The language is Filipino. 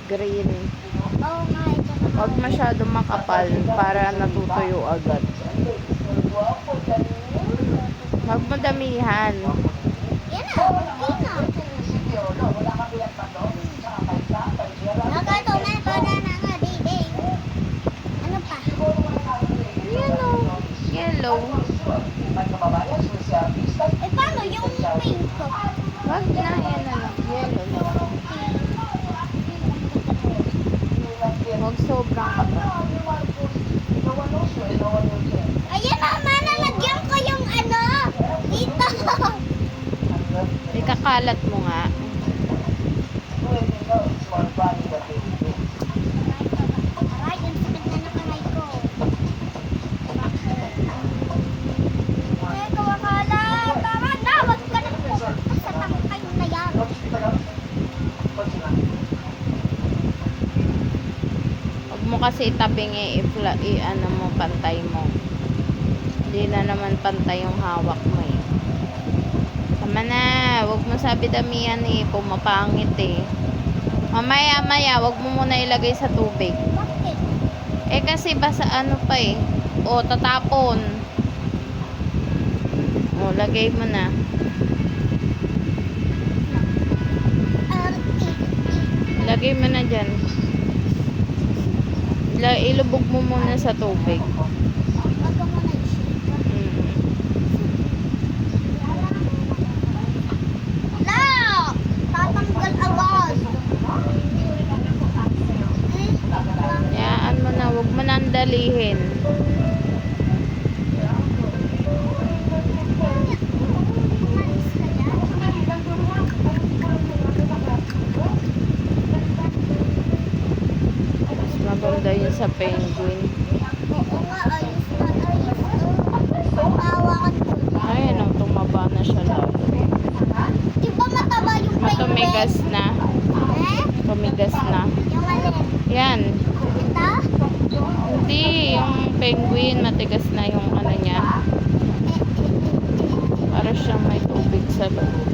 green. Oo nga, ito na. Huwag masyado makapal para natutuyo agad. Huwag mo damihan. Yan na, okay na. Nagkataon na pa na nga, baby. Ano pa? Yellow. Eh, paano yung pink ko? Wag na, yan na lang. Yellow na lang. Huwag sobrang kapal. Ayan naman, nalagyan ko yung ano, dito. Ikakalat mo nga. Aray, ang sakit na ng kamay ko. Eh, kawakala. Tama na, wag ka na pupunta sa tangkay na yan. Huwag mo kasi itabing ano mo, pantay mo. Hindi na naman pantay yung hawak mo eh. Tama na, huwag mo sabi damihan eh, pumapangit eh. Mamaya, huwag mo muna ilagay sa tubig. Bakit? Eh kasi basta ano pa eh. O, tatapon. O, lagay mo na. Lagay mo na dyan. Ilubog mo muna sa tubig. Wag ka muna i-shake. Mm. La! Tatanggal agad. Yaan mo na, huwag mo na andalihin. Umalis ka dyan. Mas maganda yun sa penguin. Oo nga, ayos na, ayos na. Hawakan ko. Ayan, ang tumaba na siya lalo. Di ba mataba yung penguin? Tumigas na. Eh? Tumigas na. Yung alin? Yan. Ito? Hindi, yung penguin, matigas na yung ano niya. Para siyang may tubig sa loob.